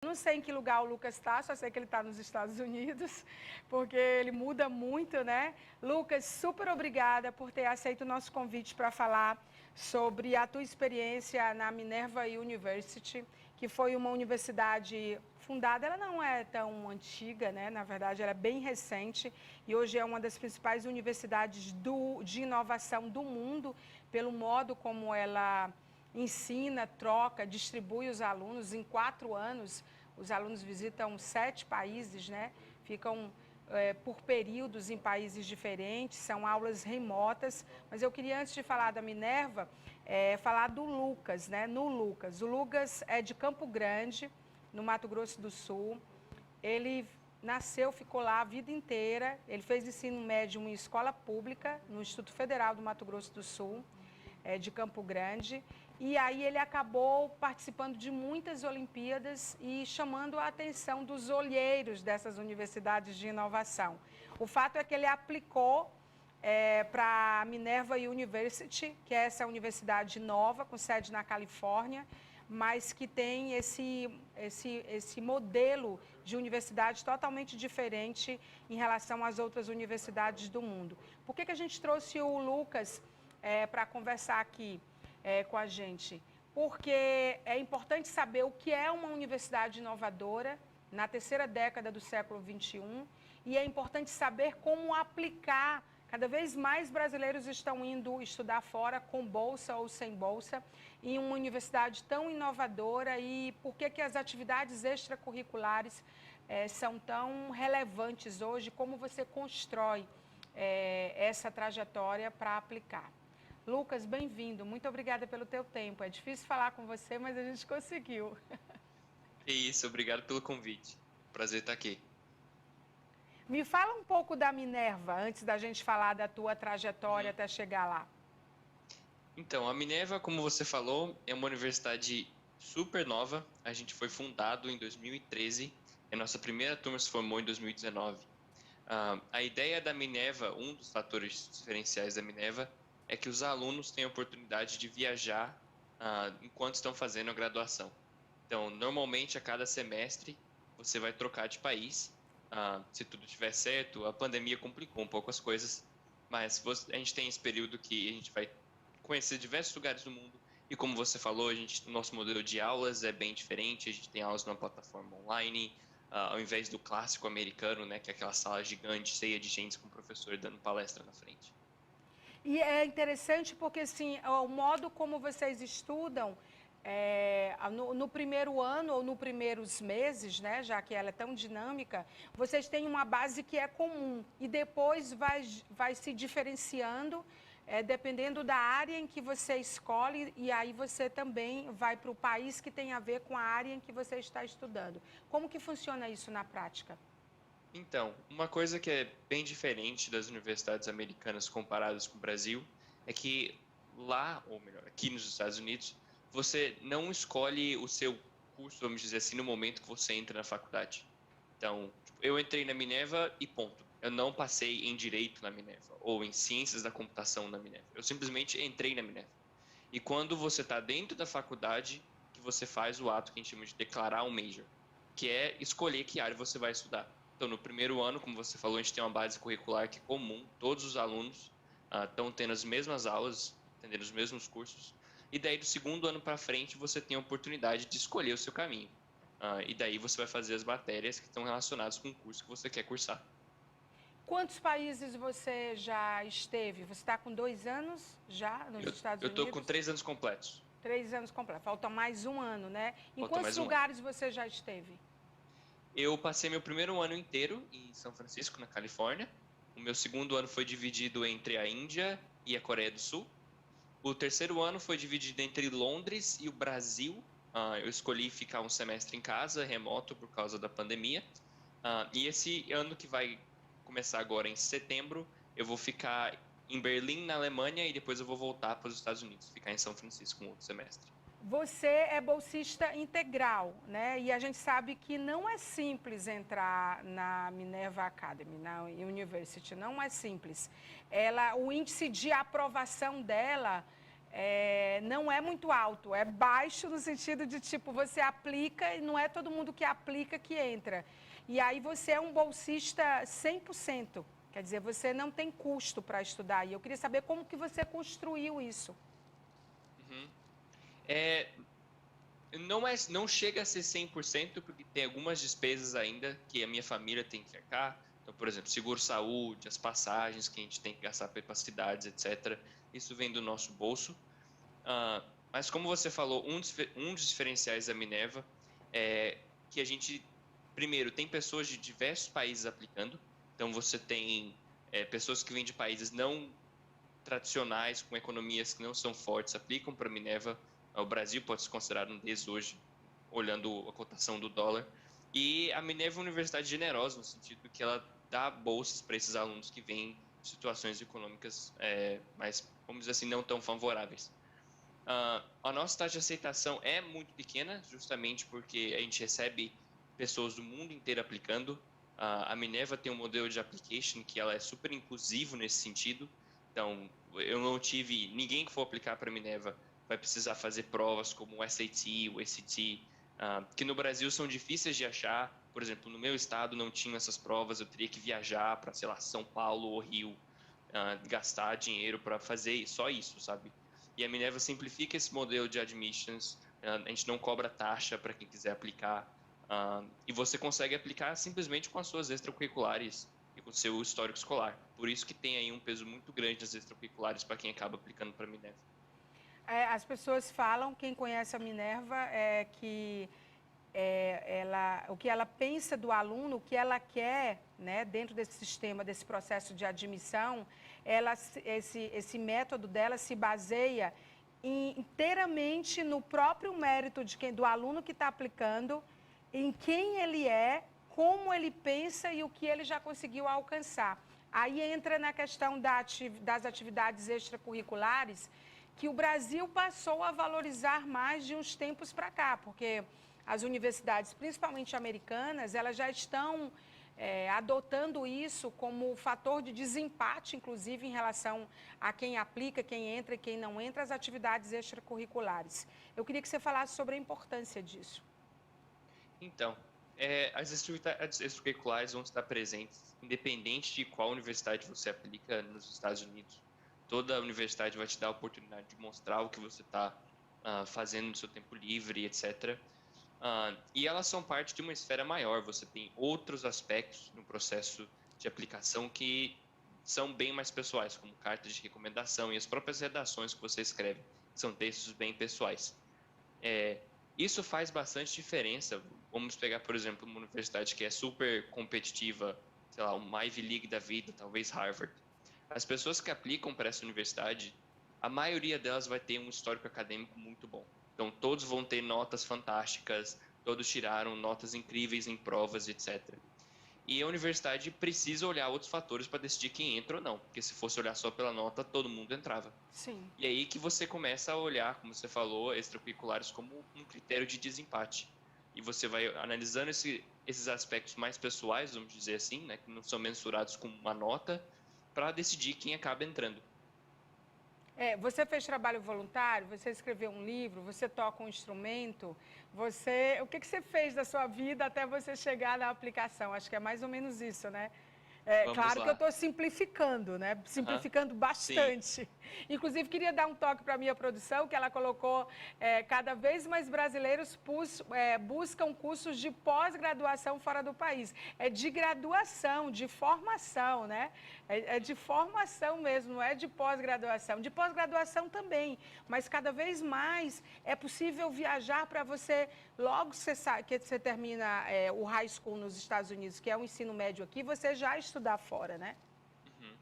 Não sei em que lugar o Lucas está, só sei que ele está nos Estados Unidos, porque ele muda muito, né? Lucas, super obrigada por ter aceito o nosso convite para falar sobre a tua experiência na Minerva University, que foi uma universidade fundada, ela não é tão antiga, né? Na verdade, ela é bem recente e hoje é uma das principais universidades de inovação do mundo, pelo modo como ela ensina, troca, distribui os alunos. Em 4 anos, os alunos visitam 7 países, né? Ficam por períodos em países diferentes, são aulas remotas. Mas eu queria, antes de falar da Minerva, falar do Lucas, né? O Lucas é de Campo Grande, no Mato Grosso do Sul. Ele nasceu, ficou lá a vida inteira. Ele fez ensino médio em escola pública, no Instituto Federal do Mato Grosso do Sul, de Campo Grande. E aí ele acabou participando de muitas Olimpíadas e chamando a atenção dos olheiros dessas universidades de inovação. O fato é que ele aplicou para a Minerva University, que é essa universidade nova, com sede na Califórnia, mas que tem esse modelo de universidade totalmente diferente em relação às outras universidades do mundo. Por que a gente trouxe o Lucas para conversar aqui com a gente? Porque é importante saber o que é uma universidade inovadora na terceira década do século XXI e é importante saber como aplicar. Cada vez mais brasileiros estão indo estudar fora, com bolsa ou sem bolsa, em uma universidade tão inovadora. E por que as atividades extracurriculares são tão relevantes hoje? Como você constrói essa trajetória para aplicar? Lucas, bem-vindo. Muito obrigada pelo teu tempo. É difícil falar com você, mas a gente conseguiu. É isso, obrigado pelo convite. Prazer estar aqui. Me fala um pouco da Minerva, antes da gente falar da tua trajetória até chegar lá. Então, a Minerva, como você falou, é uma universidade super nova. A gente foi fundado em 2013 e a nossa primeira turma se formou em 2019. A ideia da Minerva, um dos fatores diferenciais da Minerva, é que os alunos têm a oportunidade de viajar enquanto estão fazendo a graduação. Então, normalmente, a cada semestre, você vai trocar de país. Se tudo estiver certo, a pandemia complicou um pouco as coisas, mas a gente tem esse período que a gente vai conhecer diversos lugares do mundo. E como você falou, o nosso modelo de aulas é bem diferente. A gente tem aulas numa plataforma online, ao invés do clássico americano, né, que é aquela sala gigante, cheia de gente com o professor dando palestra na frente. E é interessante porque, assim, o modo como vocês estudam no primeiro ano ou nos primeiros meses, né, já que ela é tão dinâmica, vocês têm uma base que é comum e depois vai se diferenciando dependendo da área em que você escolhe e aí você também vai para o país que tem a ver com a área em que você está estudando. Como que funciona isso na prática? Então, uma coisa que é bem diferente das universidades americanas comparadas com o Brasil é que lá, ou melhor, aqui nos Estados Unidos, você não escolhe o seu curso, vamos dizer assim, no momento que você entra na faculdade. Então, tipo, eu entrei na Minerva e ponto. Eu não passei em Direito na Minerva ou em Ciências da Computação na Minerva. Eu simplesmente entrei na Minerva. E quando você está dentro da faculdade, que você faz o ato que a gente chama de declarar um major, que é escolher que área você vai estudar. Então, no primeiro ano, como você falou, a gente tem uma base curricular que é comum, todos os alunos estão tendo as mesmas aulas, entendendo os mesmos cursos, e daí do segundo ano para frente você tem a oportunidade de escolher o seu caminho. E daí você vai fazer as matérias que estão relacionadas com o curso que você quer cursar. Quantos países você já esteve? Você está com 2 anos já nos Estados Eu estou com Unidos? 3 anos completos. 3 anos completos. Falta mais um ano, né? Em Falta quantos mais um ano. lugares você já esteve? Eu passei meu primeiro ano inteiro em São Francisco, na Califórnia. O meu segundo ano foi dividido entre a Índia e a Coreia do Sul. O terceiro ano foi dividido entre Londres e o Brasil. Eu escolhi ficar um semestre em casa, remoto, por causa da pandemia. E esse ano que vai começar agora em setembro, eu vou ficar em Berlim, na Alemanha, e depois eu vou voltar para os Estados Unidos, ficar em São Francisco um outro semestre. Você é bolsista integral, né? E a gente sabe que não é simples entrar na Minerva Academy, na University, não é simples. O índice de aprovação dela não é muito alto, é baixo no sentido de, tipo, você aplica e não é todo mundo que aplica que entra. E aí você é um bolsista 100%, quer dizer, você não tem custo para estudar. E eu queria saber como que você construiu isso. Uhum. Não chega a ser 100%, porque tem algumas despesas ainda que a minha família tem que arcar. Então, por exemplo, seguro-saúde, as passagens que a gente tem que gastar para cidades, etc. Isso vem do nosso bolso. Mas como você falou, um dos diferenciais da Minerva é que a gente, primeiro, tem pessoas de diversos países aplicando. Então, você tem pessoas que vêm de países não tradicionais, com economias que não são fortes, aplicam para a Minerva. O Brasil pode ser considerado um deles hoje, olhando a cotação do dólar. E a Minerva é uma universidade generosa, no sentido que ela dá bolsas para esses alunos que vêm de situações econômicas mais, vamos dizer assim, não tão favoráveis. A nossa taxa de aceitação é muito pequena, justamente porque a gente recebe pessoas do mundo inteiro aplicando. A Minerva tem um modelo de application que ela é super inclusivo nesse sentido. Então, eu não tive ninguém que for aplicar para a Minerva vai precisar fazer provas como o SAT, o ACT, que no Brasil são difíceis de achar. Por exemplo, no meu estado não tinham essas provas, eu teria que viajar para, sei lá, São Paulo ou Rio, gastar dinheiro para fazer só isso, sabe? E a Minerva simplifica esse modelo de admissions, a gente não cobra taxa para quem quiser aplicar, e você consegue aplicar simplesmente com as suas extracurriculares e com o seu histórico escolar. Por isso que tem aí um peso muito grande nas extracurriculares para quem acaba aplicando para a Minerva. As pessoas falam, quem conhece a Minerva, o que ela pensa do aluno, o que ela quer, né, dentro desse sistema, desse processo de admissão, esse método dela se baseia inteiramente no próprio mérito do aluno que está aplicando, em quem ele é, como ele pensa e o que ele já conseguiu alcançar. Aí entra na questão das atividades extracurriculares, que o Brasil passou a valorizar mais de uns tempos para cá, porque as universidades, principalmente americanas, elas já estão adotando isso como fator de desempate, inclusive, em relação a quem aplica, quem entra e quem não entra, as atividades extracurriculares. Eu queria que você falasse sobre a importância disso. Então, as atividades extracurriculares vão estar presentes, independente de qual universidade você aplica nos Estados Unidos. Toda universidade vai te dar a oportunidade de mostrar o que você está fazendo no seu tempo livre, etc. E elas são parte de uma esfera maior. Você tem outros aspectos no processo de aplicação que são bem mais pessoais, como cartas de recomendação e as próprias redações que você escreve. São textos bem pessoais. Isso faz bastante diferença. Vamos pegar, por exemplo, uma universidade que é super competitiva, sei lá, uma Ivy League da vida, talvez Harvard. As pessoas que aplicam para essa universidade, a maioria delas vai ter um histórico acadêmico muito bom. Então, todos vão ter notas fantásticas, todos tiraram notas incríveis em provas, etc. E a universidade precisa olhar outros fatores para decidir quem entra ou não, porque se fosse olhar só pela nota, todo mundo entrava. Sim. E aí que você começa a olhar, como você falou, extracurriculares como um critério de desempate. E você vai analisando esses aspectos mais pessoais, vamos dizer assim, né, que não são mensurados com uma nota, para decidir quem acaba entrando. Você fez trabalho voluntário, você escreveu um livro, você toca um instrumento, o que você fez da sua vida até você chegar na aplicação? Acho que é mais ou menos isso, né? Claro que eu estou simplificando, né? Simplificando bastante. Sim. Inclusive, queria dar um toque para a minha produção, que ela colocou cada vez mais brasileiros buscam cursos de pós-graduação fora do país. É de graduação, de formação, né? É de formação mesmo, não é de pós-graduação. De pós-graduação também, mas cada vez mais é possível viajar para você, logo que você termina o high school nos Estados Unidos, que é o ensino médio aqui, você já estudar fora, né? Uhum.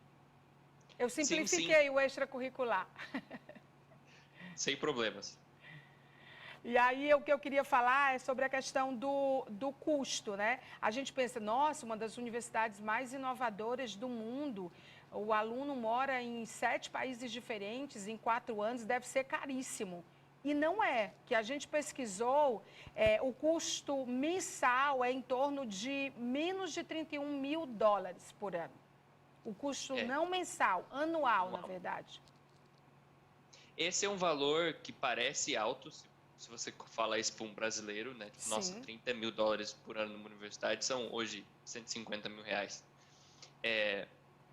Eu simplifiquei sim. O extracurricular. Sem problemas. E aí, o que eu queria falar é sobre a questão do custo, né? A gente pensa, nossa, uma das universidades mais inovadoras do mundo, o aluno mora em 7 países diferentes, em 4 anos, deve ser caríssimo. E não é, que a gente pesquisou, o custo mensal é em torno de menos de $31 mil por ano. O custo não mensal, anual, na verdade. Esse é um valor que parece alto, se você fala isso para um brasileiro, né? Tipo, nossa, Sim. $30.000 por ano numa universidade são hoje R$ 150.000.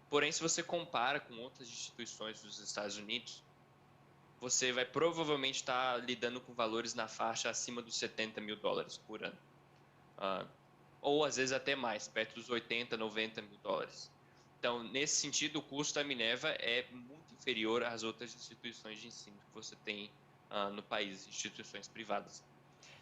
Porém, se você compara com outras instituições dos Estados Unidos, você vai provavelmente estar lidando com valores na faixa acima dos $70.000 por ano. Ah, ou às vezes até mais, perto dos $80.000, $90.000. Então, nesse sentido, o custo da Minerva é muito inferior às outras instituições de ensino que você tem no país, instituições privadas.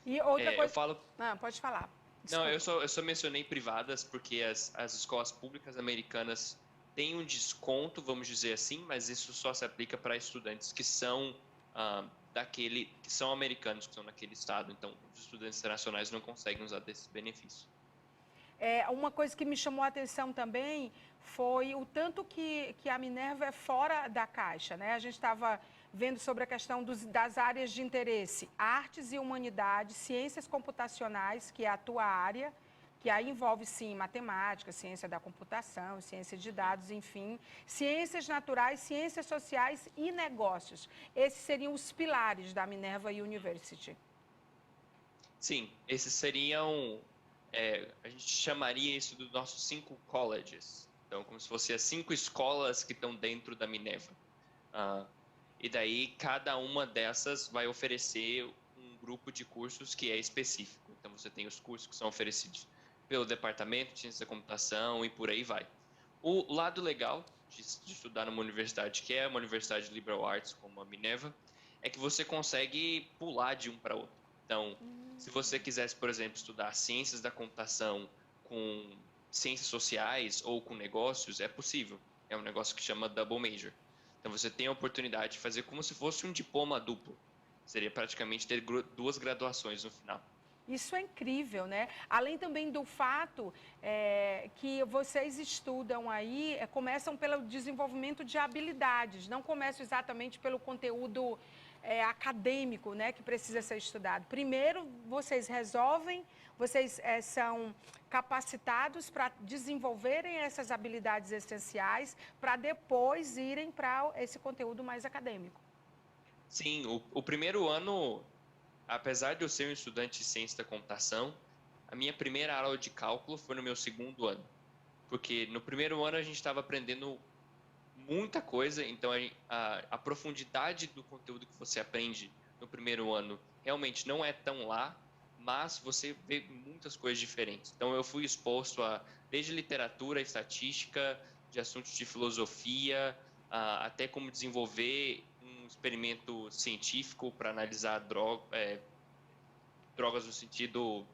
E outra Eu coisa. falo, Ah, pode falar. não, Desculpa. eu só mencionei privadas porque as escolas públicas americanas têm um desconto, vamos dizer assim, mas isso só se aplica para estudantes que são que são americanos, que são naquele estado. Então, os estudantes internacionais não conseguem usar desses benefícios. Uma coisa que me chamou a atenção também foi o tanto que a Minerva é fora da caixa, né? A gente estava vendo sobre a questão das áreas de interesse, artes e humanidades, ciências computacionais, que é a tua área, que aí envolve, sim, matemática, ciência da computação, ciência de dados, enfim, ciências naturais, ciências sociais e negócios. Esses seriam os pilares da Minerva University. Sim, esses seriam, a gente chamaria isso dos nossos 5 colleges. Então, como se fossem as 5 escolas que estão dentro da Minerva. Ah, e daí, cada uma dessas vai oferecer um grupo de cursos que é específico. Então, você tem os cursos que são oferecidos pelo Departamento de Ciência da Computação e por aí vai. O lado legal de estudar numa universidade que é uma universidade de liberal arts, como a Minerva, é que você consegue pular de um para outro. Então, se você quisesse, por exemplo, estudar ciências da computação com ciências sociais ou com negócios, é possível. É um negócio que chama double major. Então, você tem a oportunidade de fazer como se fosse um diploma duplo. Seria praticamente ter 2 graduações no final. Isso é incrível, né? Além também do fato que vocês estudam aí, começam pelo desenvolvimento de habilidades, não começam exatamente pelo conteúdo acadêmico, né, que precisa ser estudado. Primeiro, vocês resolvem, vocês são capacitados para desenvolverem essas habilidades essenciais, para depois irem para esse conteúdo mais acadêmico. Sim, o primeiro ano, apesar de eu ser um estudante de ciência da computação, a minha primeira aula de cálculo foi no meu segundo ano. Porque no primeiro ano a gente estava aprendendo muita coisa, então a profundidade do conteúdo que você aprende no primeiro ano realmente não é tão lá, mas você vê muitas coisas diferentes. Então eu fui exposto a desde literatura, estatística, de assuntos de filosofia, até como desenvolver um experimento científico para analisar drogas no sentido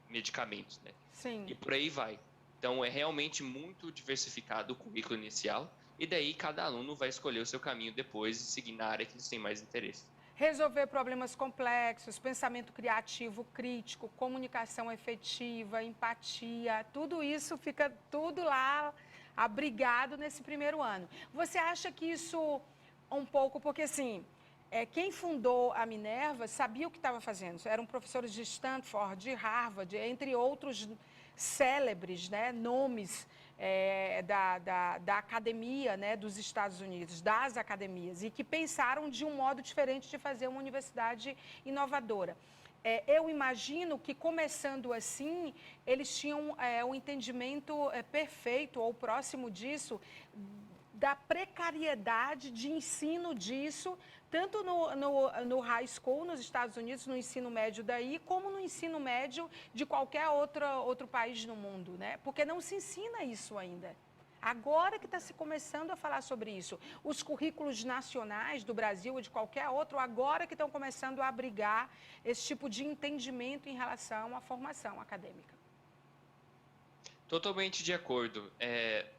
medicamentos, né? Sim. E por aí vai. Então é realmente muito diversificado o currículo inicial e daí cada aluno vai escolher o seu caminho depois e seguir na área que eles têm mais interesse. Resolver problemas complexos, pensamento criativo, crítico, comunicação efetiva, empatia, tudo isso fica tudo lá abrigado nesse primeiro ano. Você acha que isso um pouco, porque assim, quem fundou a Minerva sabia o que estava fazendo. Eram professores de Stanford, de Harvard, entre outros célebres, né, nomes da academia, né, dos Estados Unidos, das academias, e que pensaram de um modo diferente de fazer uma universidade inovadora. Eu imagino que, começando assim, eles tinham um entendimento perfeito, ou próximo disso, da precariedade de ensino disso, tanto no high school, nos Estados Unidos, no ensino médio daí, como no ensino médio de qualquer outro país no mundo, né? Porque não se ensina isso ainda. Agora que está se começando a falar sobre isso. Os currículos nacionais do Brasil ou de qualquer outro, agora que estão começando a abrigar esse tipo de entendimento em relação à formação acadêmica. Totalmente de acordo.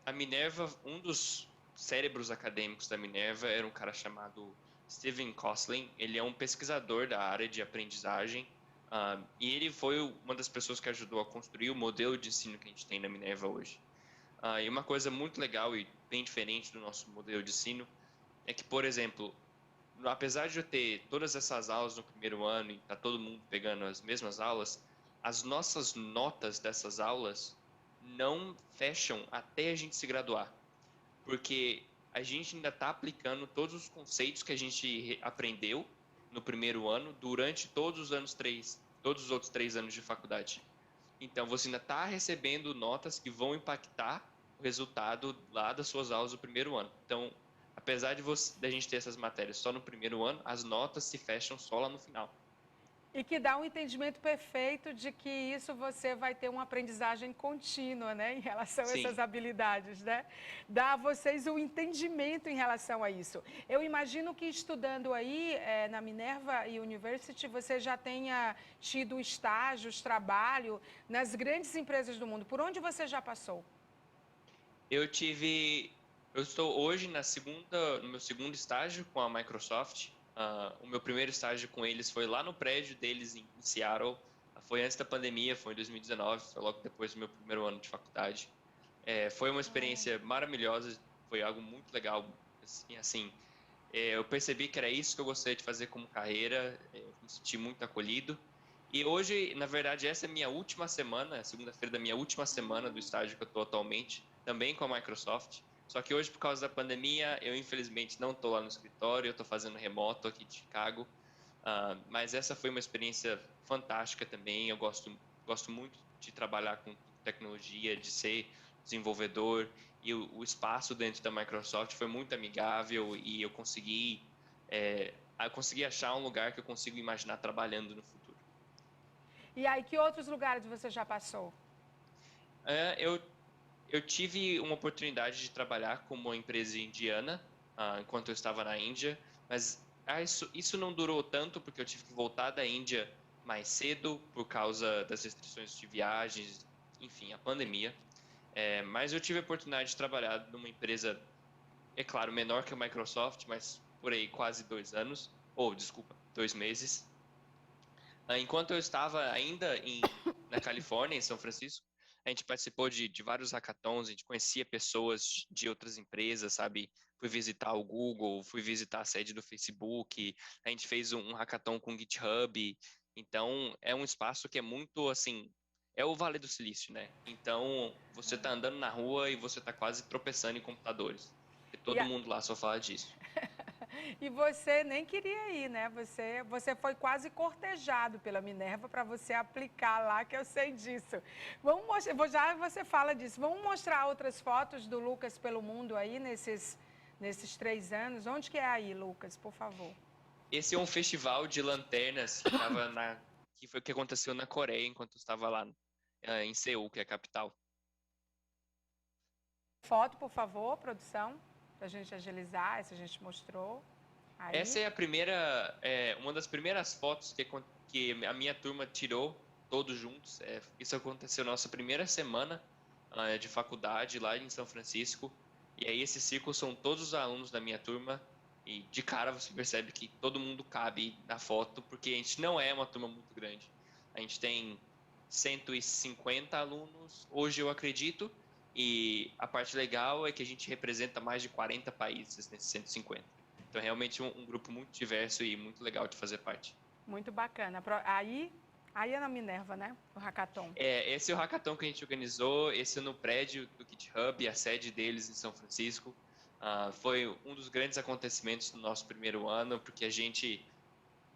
A Minerva, um dos cérebros acadêmicos da Minerva era um cara chamado Steven Kosslyn. Ele é um pesquisador da área de aprendizagem e ele foi uma das pessoas que ajudou a construir o modelo de ensino que a gente tem na Minerva hoje. E uma coisa muito legal e bem diferente do nosso modelo de ensino é que, por exemplo, apesar de eu ter todas essas aulas no primeiro ano e tá todo mundo pegando as mesmas aulas, as nossas notas dessas aulas não fecham até a gente se graduar. Porque a gente ainda está aplicando todos os conceitos que a gente aprendeu no primeiro ano durante todos os outros 3 anos de faculdade. Então, você ainda está recebendo notas que vão impactar o resultado lá das suas aulas do primeiro ano. Então, apesar da gente ter essas matérias só no primeiro ano, as notas se fecham só lá no final. E que dá um entendimento perfeito de que isso você vai ter uma aprendizagem contínua, né, em relação a Sim, essas habilidades, né? Dá a vocês um entendimento em relação a isso. Eu imagino que estudando aí na Minerva University, você já tenha tido estágios, trabalho nas grandes empresas do mundo. Por onde você já passou? eu estou hoje no meu segundo estágio com a Microsoft. O meu primeiro estágio com eles foi lá no prédio deles em Seattle. Foi antes da pandemia, foi em 2019, foi logo depois do meu primeiro ano de faculdade. Foi uma experiência maravilhosa, foi algo muito legal. Assim, eu percebi que era isso que eu gostaria de fazer como carreira, me senti muito acolhido. E hoje, na verdade, essa é a minha última semana, é a segunda-feira da minha última semana do estágio que eu estou atualmente, também com a Microsoft. Só que hoje, por causa da pandemia, eu infelizmente não estou lá no escritório, eu estou fazendo remoto aqui de Chicago. Mas essa foi uma experiência fantástica também. Eu gosto muito de trabalhar com tecnologia, de ser desenvolvedor, e o espaço dentro da Microsoft foi muito amigável e eu consegui achar um lugar que eu consigo imaginar trabalhando no futuro. E aí, que outros lugares você já passou? É, eu, eu tive uma oportunidade de trabalhar com uma empresa indiana, enquanto eu estava na Índia, mas isso não durou tanto porque eu tive que voltar da Índia mais cedo por causa das restrições de viagens, enfim, a pandemia. Mas eu tive a oportunidade de trabalhar numa empresa, é claro, menor que a Microsoft, mas por aí quase 2 anos, ou desculpa, 2 meses. Enquanto eu estava ainda na Califórnia, em São Francisco, a gente participou de vários hackathons, a gente conhecia pessoas de outras empresas, sabe? Fui visitar o Google, fui visitar a sede do Facebook, a gente fez um hackathon com o GitHub. Então, é um espaço que é muito, assim, é o Vale do Silício, né? Então, você está andando na rua e você está quase tropeçando em computadores. E E, todo mundo lá só fala disso. e você nem queria ir, né? Você foi quase cortejado pela Minerva para você aplicar lá, que eu sei disso. Vamos mostrar, já você fala disso. Vamos mostrar outras fotos do Lucas pelo mundo aí nesses 3 anos. Onde que é aí, Lucas, por favor? Esse é um festival de lanternas que foi o que aconteceu na Coreia enquanto eu estava lá em Seul, que é a capital. Foto, por favor, produção, para a gente agilizar, essa a gente mostrou. Essa Aí. é uma das primeiras fotos que a minha turma tirou todos juntos. Isso aconteceu na nossa primeira semana de faculdade lá em São Francisco. E aí esse círculo são todos os alunos da minha turma. E de cara você percebe que todo mundo cabe na foto, porque a gente não é uma turma muito grande. A gente tem 150 alunos hoje, eu acredito. E a parte legal é que a gente representa mais de 40 países nesses 150. Então, é realmente um grupo muito diverso e muito legal de fazer parte. Muito bacana. Aí é na Minerva, né? O hackathon. Esse é o hackathon que a gente organizou, esse é no prédio do GitHub, a sede deles em São Francisco. Foi um dos grandes acontecimentos do nosso primeiro ano, porque a gente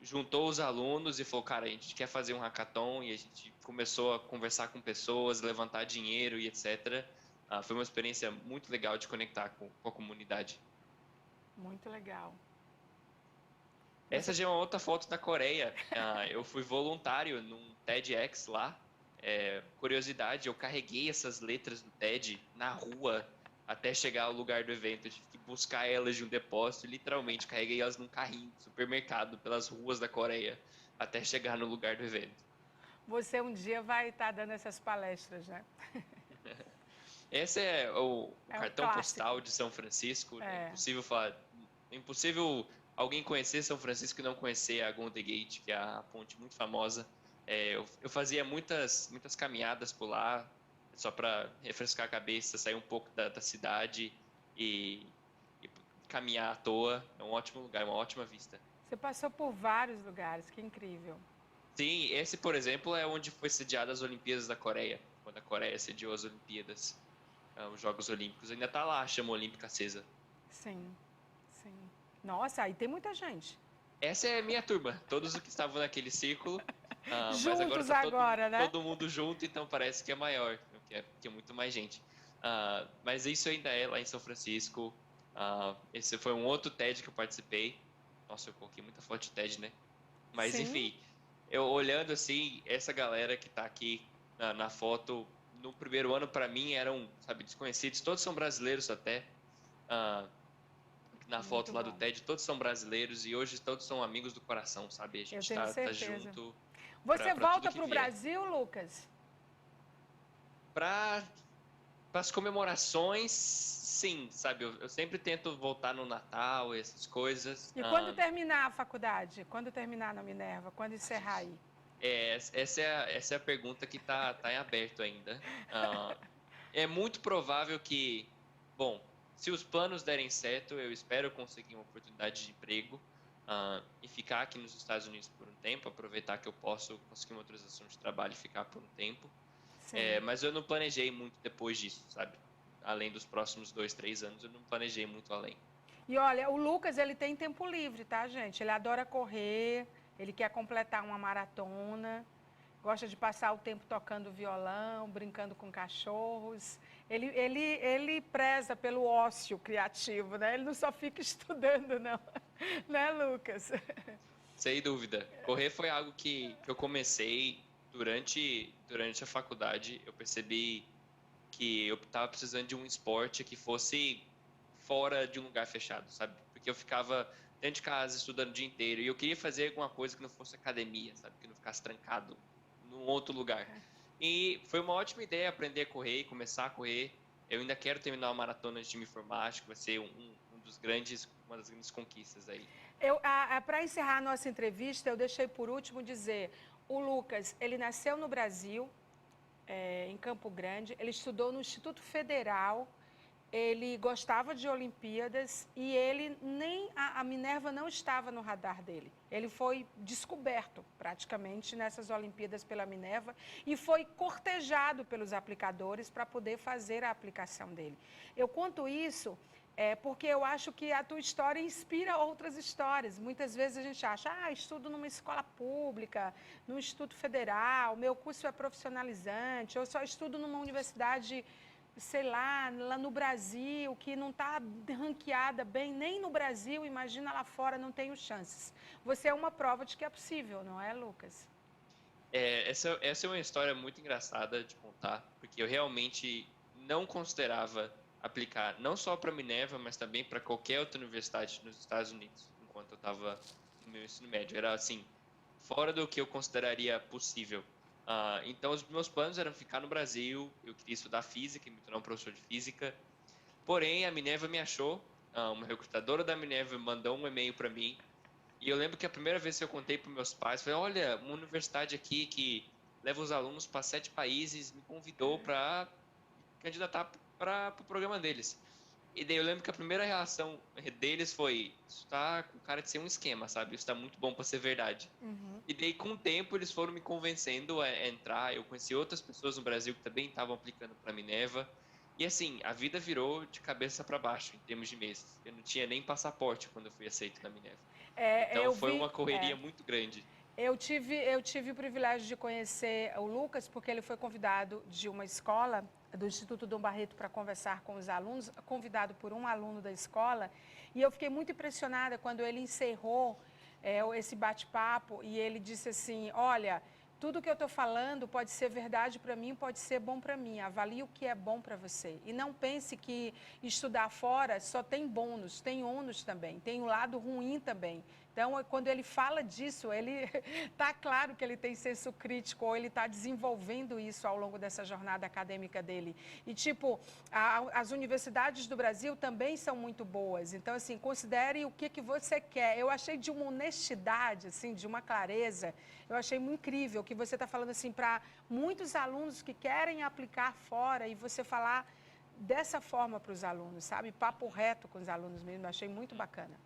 juntou os alunos e falou, cara, a gente quer fazer um hackathon, e a gente começou a conversar com pessoas, levantar dinheiro e etc. Foi uma experiência muito legal de conectar com a comunidade. Muito legal. Essa Você já é uma outra foto da Coreia. Eu fui voluntário num TEDx lá. Curiosidade, eu carreguei essas letras do TED na rua até chegar ao lugar do evento. Eu tive que buscar elas de um depósito e literalmente carreguei elas num carrinho de supermercado pelas ruas da Coreia até chegar no lugar do evento. Você um dia vai estar dando essas palestras, né? Esse é o É um cartão clássico. postal de São Francisco. É. É impossível alguém conhecer São Francisco e não conhecer a Golden Gate, que é a ponte muito famosa. Eu fazia muitas caminhadas por lá, só para refrescar a cabeça, sair um pouco da cidade e caminhar à toa. É um ótimo lugar, uma ótima vista. Você passou por vários lugares, que incrível. Sim, esse, por exemplo, é onde foi sediada as Olimpíadas da Coreia, quando a Coreia sediou as Olimpíadas, os Jogos Olímpicos. Ainda está lá a chama olímpica acesa. Sim, sim. Nossa, aí tem muita gente. Essa é a minha turma, todos os que estavam naquele círculo, mas agora Juntos está agora, né? todo mundo junto, então parece que é maior, que é muito mais gente. Mas isso ainda é lá em São Francisco. Esse foi um outro TED que eu participei. Nossa, eu coloquei muita foto de TED, né? Mas Sim. enfim, eu olhando assim, essa galera que tá aqui na foto, no primeiro ano para mim eram, sabe, desconhecidos, todos são brasileiros até. Ah, na foto Muito lá do bom. TED, todos são brasileiros e hoje todos são amigos do coração, sabe? A Eu gente tenho tá certeza. junto Você para tudo volta que para o vier. Brasil, Lucas? Para as comemorações, sim, sabe? Eu sempre tento voltar no Natal, essas coisas. E quando terminar a faculdade? Quando terminar na Minerva? Quando encerrar aí? Essa é a pergunta que tá em aberto ainda. É muito provável que, bom, se os planos derem certo, eu espero conseguir uma oportunidade de emprego e ficar aqui nos Estados Unidos por um tempo, aproveitar que eu posso conseguir uma autorização de trabalho e ficar por um tempo. Sim. Mas eu não planejei muito depois disso, sabe? Além dos próximos 2, 3 anos, eu não planejei muito além. E olha, o Lucas, ele tem tempo livre, tá, gente? Ele adora correr, ele quer completar uma maratona, gosta de passar o tempo tocando violão, brincando com cachorros. Ele preza pelo ócio criativo, né? Ele não só fica estudando, não. Né, Lucas? Sem dúvida. Correr foi algo que eu comecei durante a faculdade. Eu percebi que eu estava precisando de um esporte que fosse fora de um lugar fechado, sabe? Porque eu ficava dentro de casa estudando o dia inteiro e eu queria fazer alguma coisa que não fosse academia, sabe? Que não ficasse trancado num outro lugar. E foi uma ótima ideia aprender a correr e começar a correr. Eu ainda quero terminar uma maratona de time informático, vai ser uma das grandes conquistas aí. Para encerrar a nossa entrevista, eu deixei por último dizer, o Lucas, ele nasceu no Brasil, em Campo Grande, ele estudou no Instituto Federal, ele gostava de Olimpíadas e ele nem a Minerva não estava no radar dele. Ele foi descoberto praticamente nessas Olimpíadas pela Minerva e foi cortejado pelos aplicadores para poder fazer a aplicação dele. Eu conto isso porque eu acho que a tua história inspira outras histórias. Muitas vezes a gente acha, estudo numa escola pública, num Instituto Federal, meu curso é profissionalizante, eu só estudo numa universidade, sei lá no Brasil, que não está ranqueada bem, nem no Brasil, imagina lá fora, não tenho chances. Você é uma prova de que é possível, não é, Lucas? Essa é uma história muito engraçada de contar, porque eu realmente não considerava aplicar não só para Minerva, mas também para qualquer outra universidade nos Estados Unidos, enquanto eu estava no meu ensino médio. Era assim, fora do que eu consideraria possível. Então, os meus planos eram ficar no Brasil, eu queria estudar física e me tornar um professor de física. Porém, a Minerva me achou, uma recrutadora da Minerva mandou um e-mail para mim e eu lembro que a primeira vez que eu contei para meus pais, foi, olha, uma universidade aqui que leva os alunos para 7 países me convidou para candidatar para o programa deles. E daí eu lembro que a primeira reação deles foi, isso tá com cara de ser um esquema, sabe? Isso tá muito bom para ser verdade. Uhum. E daí com o tempo eles foram me convencendo a entrar. Eu conheci outras pessoas no Brasil que também estavam aplicando para a Minerva. E assim, a vida virou de cabeça para baixo em termos de meses. Eu não tinha nem passaporte quando eu fui aceito na Minerva. Então Eu foi vi, uma correria muito grande. eu tive o privilégio de conhecer o Lucas, porque ele foi convidado de uma escola, do Instituto Dom Barreto, para conversar com os alunos, convidado por um aluno da escola, e eu fiquei muito impressionada quando ele encerrou esse bate-papo e ele disse assim, olha, tudo que eu estou falando pode ser verdade para mim, pode ser bom para mim. Avalie o que é bom para você. E não pense que estudar fora só tem bônus, tem ônus também, tem um lado ruim também. Então, quando ele fala disso, ele está claro que ele tem senso crítico ou ele está desenvolvendo isso ao longo dessa jornada acadêmica dele. E, tipo, as universidades do Brasil também são muito boas. Então, assim, considere o que você quer. Eu achei de uma honestidade, assim, de uma clareza, eu achei muito incrível que você está falando, assim, para muitos alunos que querem aplicar fora e você falar dessa forma para os alunos, sabe? Papo reto com os alunos mesmo. Eu achei muito bacana.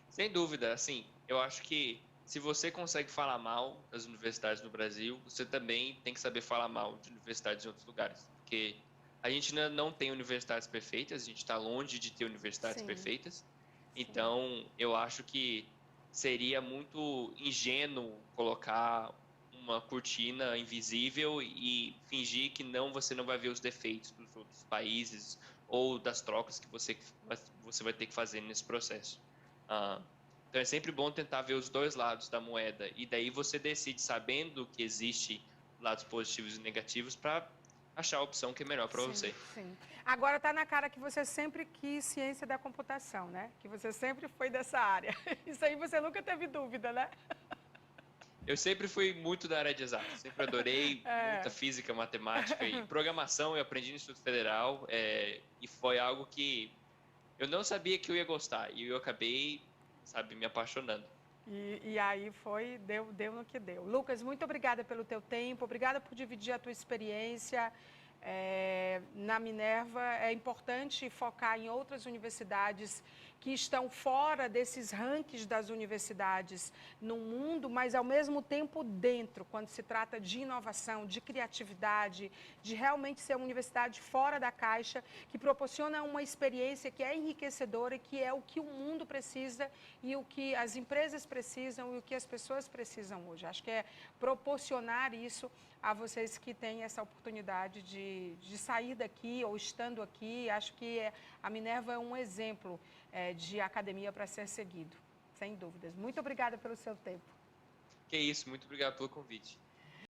Sem dúvida, assim, eu acho que se você consegue falar mal das universidades no Brasil, você também tem que saber falar mal de universidades em outros lugares, porque A gente ainda não tem universidades perfeitas, a gente está longe de ter universidades Sim, perfeitas. sim. Então, eu acho que seria muito ingênuo colocar uma cortina invisível e fingir que você não vai ver os defeitos dos outros países ou das trocas que você vai ter que fazer nesse processo. Ah, então, é sempre bom tentar ver os dois lados da moeda e daí você decide sabendo que existe lados positivos e negativos para achar a opção que é melhor para Sim, você. sim. Agora está na cara que você sempre quis ciência da computação, né? Que você sempre foi dessa área. Isso aí você nunca teve dúvida, né? Eu sempre fui muito da área de exatas, sempre adorei muita É. física, matemática e programação. Eu aprendi no Instituto Federal e foi algo que eu não sabia que eu ia gostar e eu acabei, sabe, me apaixonando. E aí foi, deu no que deu. Lucas, muito obrigada pelo teu tempo, obrigada por dividir a tua experiência. Na Minerva é importante focar em outras universidades que estão fora desses rankings das universidades no mundo, mas ao mesmo tempo dentro, quando se trata de inovação, de criatividade, de realmente ser uma universidade fora da caixa, que proporciona uma experiência que é enriquecedora e que é o que o mundo precisa e o que as empresas precisam e o que as pessoas precisam hoje. Acho que é proporcionar isso a vocês que têm essa oportunidade de sair daqui ou estando aqui. Acho que a Minerva é um exemplo de academia para ser seguido, sem dúvidas. Muito obrigada pelo seu tempo. Que isso, muito obrigado pelo convite.